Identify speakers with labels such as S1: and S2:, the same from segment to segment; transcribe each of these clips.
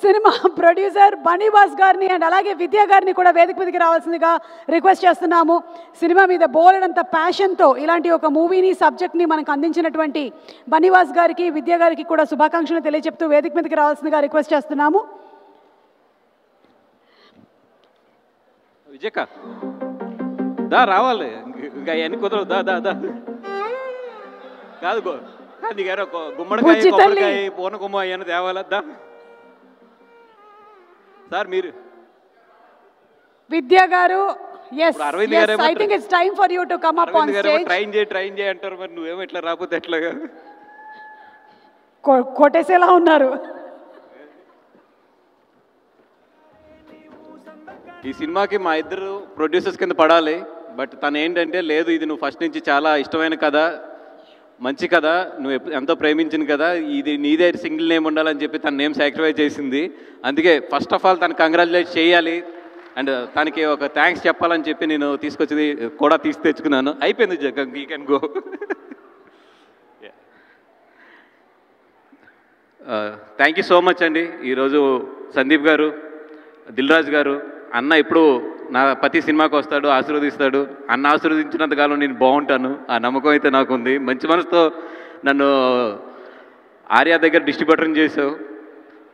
S1: Cinema producer Bunny Vas గారిని and అలాగే విద్యా గారిని కూడా వేదిక మీదకి రావాల్సిందిగా రిక్వెస్ట్ చేస్తున్నాము. సినిమా మీద బోలెడంత ప్యాషన్తో ఇలాంటి ఒక మూవీని సబ్జెక్ట్ని మనకు అందించినటువంటి బనీవాస్ గారికి విద్యా గారికి కూడా శుభాకాంక్షలు తెలియజెప్తూ వేదిక మీదకి రావాల్సిందిగా రిక్వెస్ట్ చేస్తున్నాము.
S2: విజయక దా రావాలి, ఇంకా అవన్నీ కుదరవు. దా దా దా కాదు నీకు గుమ్మడికాయ కొబ్బరికాయ పూనకొమ్మ అవన్నీ తేవాలా? దా సార్ మీరు
S1: విద్యా గారు
S2: ట్రైన్ చేయి అంటారు, మరి నువ్వేమో ఇట్లా రాకపోతే ఎట్లాగా
S1: కొట్టేసేలా ఉన్నారు.
S2: ఈ సినిమాకి మా ఇద్దరు ప్రొడ్యూసర్స్ కింద పడాలి, బట్ తను ఏంటంటే లేదు ఇది నువ్వు ఫస్ట్ నుంచి చాలా ఇష్టమైన కథ, మంచి కథ, నువ్వు ఎంతో ప్రేమించిన కదా, ఇది నీదే సింగిల్ నేమ్ ఉండాలని చెప్పి తన నేమ్ సాక్రిఫైస్ చేసింది. అందుకే ఫస్ట్ ఆఫ్ ఆల్ తను కంగ్రాచులేట్ చేయాలి అండ్ తనకి ఒక థ్యాంక్స్ చెప్పాలని చెప్పి నేను తీసుకొచ్చి కూడా తెచ్చుకున్నాను. అయిపోయింది, you can go. Thank you so much అండి. ఈరోజు సందీప్ గారు, దిల్ రాజు గారు, అన్న ఇప్పుడు నా ప్రతి సినిమాకి వస్తాడు, ఆశీర్వదిస్తాడు. అన్న ఆశీర్వదించినంతకాలం నేను బాగుంటాను, ఆ నమ్మకం అయితే నాకు ఉంది. మంచి మనసుతో నన్ను ఆర్య దగ్గర డిస్ట్రిబ్యూటర్ని చేసావు,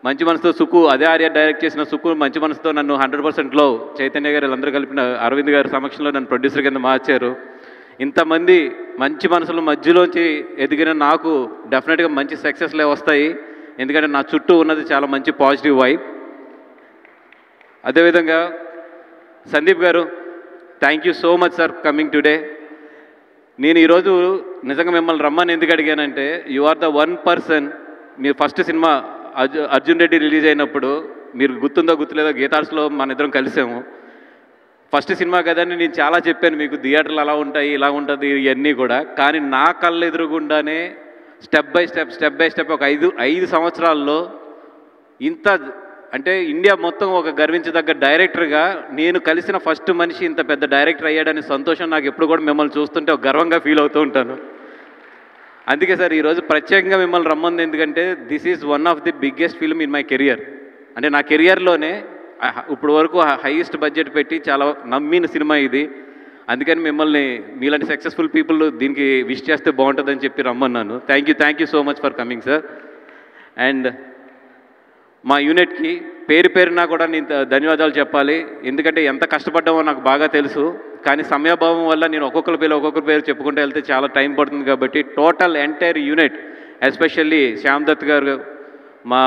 S2: మంచి మనసుతో సుకు, అదే ఆర్య డైరెక్ట్ చేసిన సుకు మంచి మనసుతో నన్ను 100%లో చైతన్య గారు వీళ్ళందరూ కలిపిన అరవింద్ గారి సమక్షంలో నన్ను ప్రొడ్యూసర్ కింద మార్చారు. ఇంతమంది మంచి మనసుల మధ్యలోంచి ఎదిగిన నాకు డెఫినెట్గా మంచి సక్సెస్లే వస్తాయి, ఎందుకంటే నా చుట్టూ ఉన్నది చాలా మంచి పాజిటివ్ వైబ్. అదేవిధంగా సందీప్ గారు, thank you so much sir coming today. నేను ఈరోజు నిజంగా మిమ్మల్ని రమ్మని ఎందుకు అడిగానంటే, you are the one person. మీరు first cinema Arjun Reddy release అయినప్పుడు, మీరు గుర్తుందో గుర్తులేదో గీతార్స్లో మన ఇద్దరం కలిసాము. ఫస్ట్ సినిమా కదండి, నేను చాలా చెప్పాను మీకు థియేటర్లు అలా ఉంటాయి, ఇలా ఉంటుంది ఇవన్నీ కూడా. కానీ నా కళ్ళ ఎదురుగుండానే స్టెప్ బై స్టెప్ ఒక ఐదు సంవత్సరాల్లో ఇంత అంటే ఇండియా మొత్తం ఒక గర్వించదగ్గ డైరెక్టర్గా నేను కలిసిన ఫస్ట్ మనిషి ఇంత పెద్ద డైరెక్టర్ అయ్యాడనే సంతోషం నాకు ఎప్పుడు కూడా మిమ్మల్ని చూస్తుంటే ఒక గర్వంగా ఫీల్ అవుతూ ఉంటాను. అందుకే సార్ ఈరోజు ప్రత్యేకంగా మిమ్మల్ని రమ్మంది, ఎందుకంటే this is one of the biggest film in my career. అంటే నా కెరియర్లోనే ఇప్పుడు వరకు హైయెస్ట్ బడ్జెట్ పెట్టి చాలా నమ్మిన సినిమా ఇది. అందుకని మిమ్మల్ని మీలాంటి సక్సెస్ఫుల్ పీపుల్ దీనికి విష్ చేస్తే బాగుంటుందని చెప్పి రమ్మన్నాను. Thank you so much for coming sir. And మా యూనిట్కి పేరున కూడా నేను ధన్యవాదాలు చెప్పాలి, ఎందుకంటే ఎంత కష్టపడ్డామో నాకు బాగా తెలుసు. కానీ సమయాభావం వల్ల నేను ఒక్కొక్కరి పేరు చెప్పుకుంటూ వెళ్తే చాలా టైం పడుతుంది. కాబట్టి total entire unit, especially Shyam Dutt గారు, మా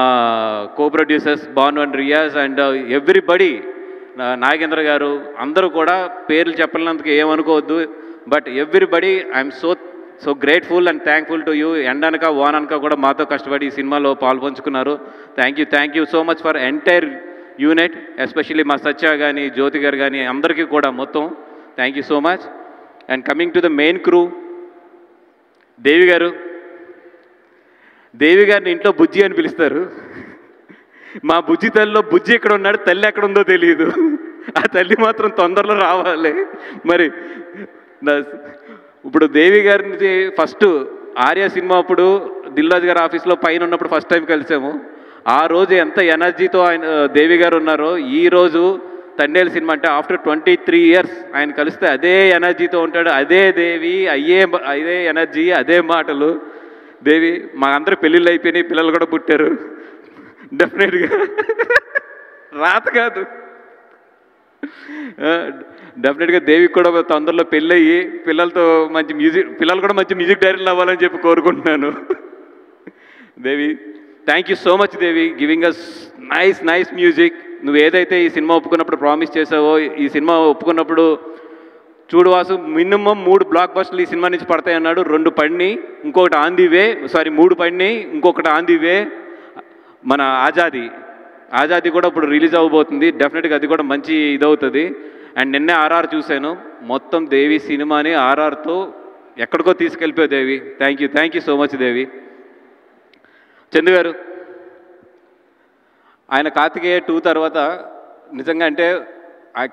S2: co producers Bhanu and Riyaz and everybody, Nagendra గారు, అందరూ కూడా పేర్లు చెప్పలేనందుకు ఏమనుకోవద్దు. But everybody I'm so grateful and thankful to you. ఎండనక వాననక కూడా మాతో కష్టపడి ఈ సినిమాలో పాల్పంచుకున్నారు. Thank you so much for entire unit, especially మా సత్య కానీ జ్యోతి గారు కానీ అందరికీ కూడా మొత్తం thank you so much. And coming to the main crew, దేవి గారిని ఇంట్లో బుజ్జి అని పిలుస్తారు. మా బుజ్జి తల్లిలో బుజ్జి ఎక్కడ ఉన్నాడు, తల్లి ఎక్కడ ఉందో తెలియదు. ఆ తల్లి మాత్రం తొందరలో రావాలి. మరి ఇప్పుడు దేవి గారిని ఫస్ట్ ఆర్య సినిమా అప్పుడు దిల్ రాజు గారి ఆఫీస్లో పైన ఉన్నప్పుడు ఫస్ట్ టైం కలిసాము. ఆ రోజు ఎంత ఎనర్జీతో ఆయన దేవి గారు ఉన్నారో, ఈరోజు తండేలు సినిమా అంటే ఆఫ్టర్ 23 years ఆయన కలిస్తే అదే ఎనర్జీతో ఉంటాడు. అదే దేవి, అదే ఎనర్జీ, అదే మాటలు. దేవి, మా అందరూ పెళ్ళిళ్ళు అయిపోయినాయి, పిల్లలు కూడా పుట్టారు. డెఫినెట్గా రాత కాదు, డెఫినెట్గా దేవికి కూడా తొందరలో పెళ్ళయ్యి పిల్లలు కూడా మంచి మ్యూజిక్ డైరెక్టర్లు అవ్వాలని చెప్పి కోరుకుంటున్నాను. Devi, thank you so much Devi, giving us nice music. నువ్వు ఏదైతే ఈ సినిమా ఒప్పుకున్నప్పుడు ప్రామిస్ చేసావో, ఈ సినిమా ఒప్పుకున్నప్పుడు చూడు వాసు మినిమం 3 బ్లాక్ బస్టర్లు ఈ సినిమా నుంచి పడతాయి అన్నాడు. 2 పడినాయి, ఇంకొకటి ఆన్ ది వే, 3 పడినాయి, ఇంకొకటి ఆన్ ది వే. మన ఆజాదీ కూడా ఇప్పుడు రిలీజ్ అవ్వబోతుంది, డెఫినెట్గా అది కూడా మంచి ఇదవుతుంది. అండ్ నిన్నే ఆర్ఆర్ చూశాను, మొత్తం దేవి సినిమాని ఆర్ఆర్తో ఎక్కడికో తీసుకెళ్ళిపోయావు దేవి. థ్యాంక్ యూ సో మచ్ దేవి. చందు గారు, ఆయన కార్తికేయ 2 తర్వాత నిజంగా అంటే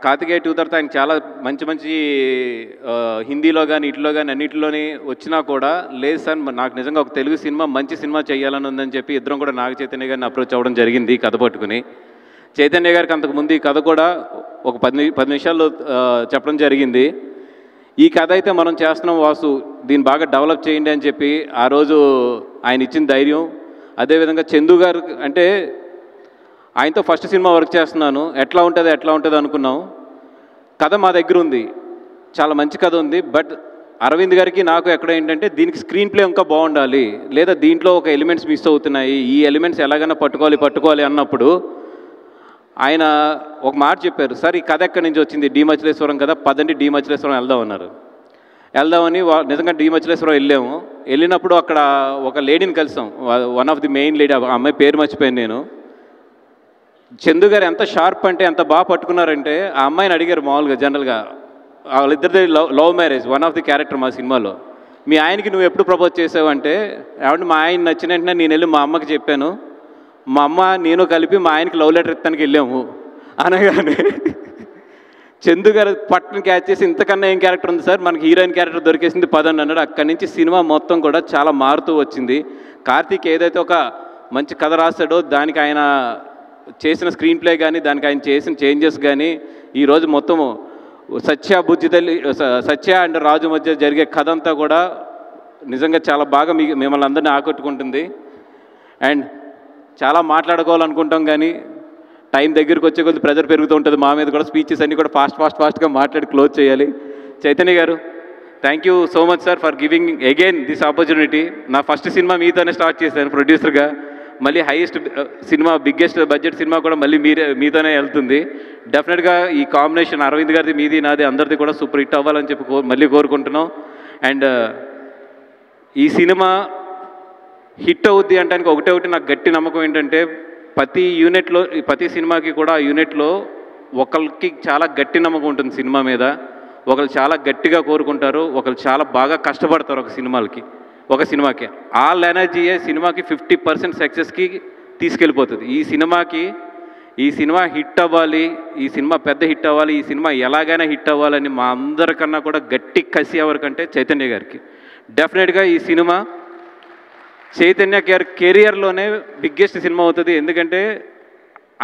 S2: కార్తికేయ 2 తర్వాత ఆయన చాలా మంచి మంచి హిందీలో కానీ ఇట్లో కానీ అన్నింటిలోని వచ్చినా కూడా లేదు సార్ నాకు నిజంగా ఒక తెలుగు సినిమా మంచి సినిమా చేయాలని ఉందని చెప్పి ఇద్దరం కూడా నాగ చైతన్య గారిని అప్రోచ్ అవ్వడం జరిగింది కథ పట్టుకుని. చైతన్య గారికి అంతకుముందు ఈ కథ కూడా ఒక 10 నిమిషాల్లో చెప్పడం జరిగింది. ఈ కథ అయితే మనం చేస్తున్నాం వాసు, దీన్ని బాగా డెవలప్ చేయండి అని చెప్పి ఆ రోజు ఆయన ఇచ్చిన ధైర్యం. అదేవిధంగా చందు గారు అంటే ఆయనతో ఫస్ట్ సినిమా వర్క్ చేస్తున్నాను, ఎట్లా ఉంటుంది అనుకున్నాం. కథ మా దగ్గర ఉంది, చాలా మంచి కథ ఉంది. బట్ అరవింద్ గారికి నాకు ఎక్కడ ఏంటంటే దీనికి స్క్రీన్ ప్లే ఇంకా బాగుండాలి, లేదా దీంట్లో ఒక ఎలిమెంట్స్ మిస్ అవుతున్నాయి, ఈ ఎలిమెంట్స్ ఎలాగైనా పట్టుకోవాలి అన్నప్పుడు ఆయన ఒక మాట చెప్పారు, సార్ ఈ కథ ఎక్కడి నుంచి వచ్చింది, డి మచిలేశ్వరం కదా, పదండి డి మచిలేశ్వరం వెళ్దామన్నారు. వెళ్దామని నిజంగా డి మచిలేశ్వరం వెళ్ళాము. వెళ్ళినప్పుడు అక్కడ ఒక లేడీని కలిసాం, one of the main lady, ఆ అమ్మాయి పేరు మర్చిపోయాను నేను. చందు గారు ఎంత షార్ప్ అంటే ఎంత బాగా పట్టుకున్నారంటే ఆ అమ్మాయిని అడిగారు మామూలుగా జనరల్గా, వాళ్ళిద్దరిది love marriage, one of the character మా సినిమాలో. మీ ఆయనకి నువ్వు ఎప్పుడు ప్రపోజ్ చేసావంటే, ఏమంటే మా ఆయన నచ్చిన వెంటనే నేను వెళ్ళి మా అమ్మకి చెప్పాను, మా అమ్మ నేను కలిపి మా ఆయనకి లవ్ లెటర్ ఇస్తానికి వెళ్ళాము అనగానే చందు గారు పట్టును క్యాచ్ చేసి ఇంతకన్నా ఏం క్యారెక్టర్ ఉంది సార్, మనకి హీరోయిన్ క్యారెక్టర్ దొరికేసింది పదండి అన్నాడు. అక్కడి నుంచి సినిమా మొత్తం కూడా చాలా మారుతూ వచ్చింది. కార్తీక్ ఏదైతే ఒక మంచి కథ రాశాడో దానికి ఆయన చేసిన స్క్రీన్ ప్లే కానీ దానికి ఆయన చేసిన చేంజెస్ కానీ ఈరోజు మొత్తము సత్య అండ్ రాజు మధ్య జరిగే కథ అంతా కూడా నిజంగా చాలా బాగా మిమ్మల్ని అందరినీ ఆకట్టుకుంటుంది. అండ్ చాలా మాట్లాడుకోవాలనుకుంటాం కానీ టైం దగ్గరికి వచ్చే కొద్ది ప్రెజర్ పెరుగుతూ ఉంటుంది మా మీద కూడా. స్పీచెస్ అన్నీ కూడా ఫాస్ట్గా మాట్లాడి క్లోజ్ చేయాలి. చైతన్య గారు thank you so much sir for giving again this opportunity. నా ఫస్ట్ సినిమా మీతోనే స్టార్ట్ చేశాను ప్రొడ్యూసర్గా, మళ్ళీ highest cinema biggest budget cinema కూడా మళ్ళీ మీతోనే వెళ్తుంది. డెఫినెట్గా ఈ కాంబినేషన్ అరవింద్ గారిది మీది నాది అందరిది కూడా సూపర్ హిట్ అవ్వాలని చెప్పి మళ్ళీ కోరుకుంటున్నాం. అండ్ ఈ సినిమా హిట్ అవుద్ది అంటానికి ఒకటి నాకు గట్టి నమ్మకం ఏంటంటే ప్రతి సినిమాకి కూడా ఆ యూనిట్లో ఒకరికి చాలా గట్టి నమ్మకం ఉంటుంది సినిమా మీద, ఒకరు చాలా గట్టిగా కోరుకుంటారు, ఒకరు చాలా బాగా కష్టపడతారు ఒక సినిమాకి. ఆల్ ఎనర్జీయే సినిమాకి 50% సక్సెస్కి తీసుకెళ్ళిపోతుంది. ఈ సినిమా హిట్ అవ్వాలి, ఈ సినిమా పెద్ద హిట్ అవ్వాలి, ఈ సినిమా ఎలాగైనా హిట్ అవ్వాలని మా అందరికన్నా కూడా గట్టి కసి ఎవరికంటే చైతన్య గారికి. డెఫినెట్గా ఈ సినిమా చైతన్య గారి కెరియర్లోనే బిగ్గెస్ట్ సినిమా అవుతుంది. ఎందుకంటే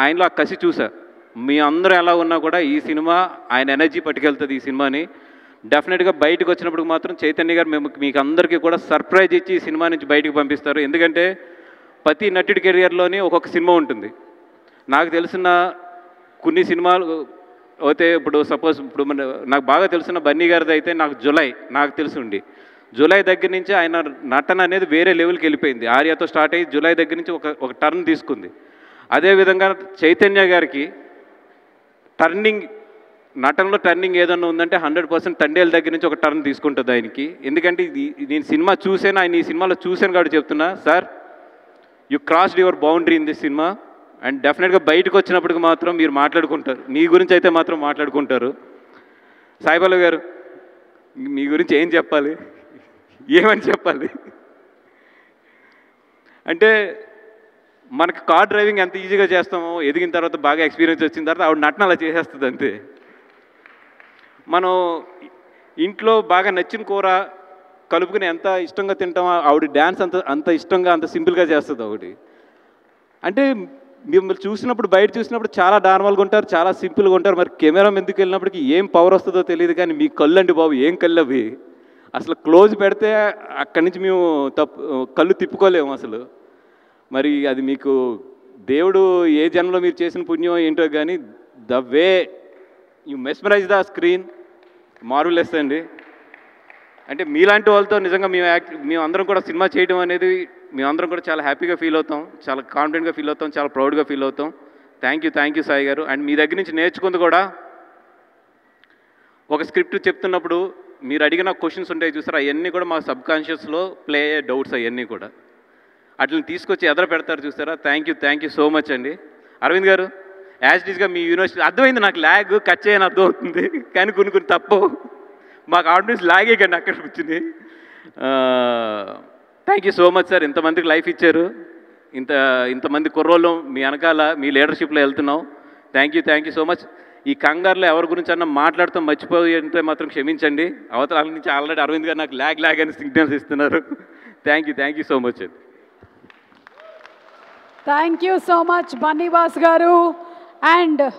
S2: ఆయనలో ఆ కసి చూసా, మీ అందరూ ఎలా ఉన్నా కూడా ఈ సినిమా ఆయన ఎనర్జీ పట్టుకెళ్తుంది ఈ సినిమాని. డెఫినెట్గా బయటకు వచ్చినప్పుడు మాత్రం చైతన్య గారు మీకు అందరికీ కూడా సర్ప్రైజ్ ఇచ్చి ఈ సినిమా నుంచి బయటకు పంపిస్తారు. ఎందుకంటే ప్రతి నటుడి కెరియర్లోని ఒక్కొక్క సినిమా ఉంటుంది. నాకు తెలిసిన కొన్ని సినిమాలు అయితే ఇప్పుడు సపోజ్ నాకు బాగా తెలిసిన బన్నీ గారిది అయితే నాకు నాకు తెలిసి జూలై దగ్గర నుంచి ఆయన నటన అనేది వేరే లెవెల్కి వెళ్ళిపోయింది. ఆర్యాతో స్టార్ట్ అయ్యి జూలై దగ్గర నుంచి ఒక టర్న్ తీసుకుంది. అదేవిధంగా చైతన్య గారికి నటనలో టర్నింగ్ ఏదన్నా ఉందంటే 100% తండేల దగ్గర నుంచి ఒక టర్న్ తీసుకుంటుంది ఆయనకి. ఎందుకంటే నేను సినిమా చూసాను, ఆయన ఈ సినిమాలో చూశాను కాబట్టి చెప్తున్నా, sir you crossed your boundary in this cinema. And డెఫినెట్గా బయటకు వచ్చినప్పటికి మాత్రం మీరు మాట్లాడుకుంటారు, మీ గురించి అయితే మాత్రం మాట్లాడుకుంటారు. సాయిబాబు గారు మీ గురించి ఏం చెప్పాలి, ఏమని చెప్పాలి అంటే, మనకు కార్ డ్రైవింగ్ ఎంత ఈజీగా చేస్తామో ఎదిగిన తర్వాత బాగా ఎక్స్పీరియన్స్ వచ్చిన తర్వాత ఆవిడ నటన అలా చేసేస్తుంది అంతే. మనం ఇంట్లో బాగా నచ్చిన కూర కలుపుకుని ఎంత ఇష్టంగా తింటామో ఆవిడ డ్యాన్స్ అంత ఇష్టంగా అంత సింపుల్గా చేస్తుంది ఆవిడ. అంటే మిమ్మల్ని చూసినప్పుడు బయట చూసినప్పుడు చాలా నార్మల్గా ఉంటారు, చాలా సింపుల్గా ఉంటారు. మరి కెమెరా ఎందుకు వెళ్ళినప్పటికీ ఏం పవర్ వస్తుందో తెలియదు, కానీ మీ కళ్ళు అండి బాబు ఏం కళ్ళు అవి, అసలు క్లోజ్ పెడితే అక్కడి నుంచి మేము కళ్ళు తిప్పుకోలేము అసలు. మరి అది మీకు దేవుడు ఏ జన్మలో మీరు చేసిన పుణ్యం ఏంటో కానీ the way you mesmerize the screen marvellous అండి. అంటే మీలాంటి వాళ్ళతో నిజంగా మేము అందరం కూడా సినిమా చేయడం అనేది మేమందరం కూడా చాలా హ్యాపీగా ఫీల్ అవుతాం, చాలా కాన్ఫిడెంట్గా ఫీల్ అవుతాం, చాలా ప్రౌడ్గా ఫీల్ అవుతాం. థ్యాంక్ యూ సాయి గారు. అండ్ మీ దగ్గర నుంచి నేర్చుకుంది కూడా, ఒక స్క్రిప్ట్ చెప్తున్నప్పుడు మీరు అడిగిన క్వశ్చన్స్ ఉంటాయి చూసారా, అవన్నీ కూడా మా సబ్కాన్షియస్లో ప్లే అయ్యే డౌట్స్ అవన్నీ కూడా అట్లని తీసుకొచ్చి ఎదర పెడతారు చూసారా. థ్యాంక్ యూ సో మచ్ అండి. అరవింద్ గారు యాజ్ ఇట్ ఈస్గా మీ యూనివర్సిటీ అర్థమైంది, నాకు ల్యాగ్ కట్ చేయని అర్థం అవుతుంది, కానీ కొన్ని తప్పు మాకు ఆడియన్స్ లాగే కండి అక్కడ కూర్చుని. Thank you so much sir, ఇంతమందికి లైఫ్ ఇచ్చారు, ఇంతమంది కుర్రోళ్ళు మీ వెనకాల మీ లీడర్షిప్లో వెళ్తున్నాం. Thank you so much. ఈ కంగారులో ఎవరి గురించి అన్నా మాట్లాడుతూ మర్చిపోయి అంటే మాత్రం క్షమించండి. అవతల నుంచి ఆల్రెడీ అరవింద్ గారు నాకు ల్యాగ్ అని సిగ్నల్స్ ఇస్తున్నారు. థ్యాంక్ యూ సో మచ్ అండి.
S1: Thank you so much Bunny Vas గారు. అండ్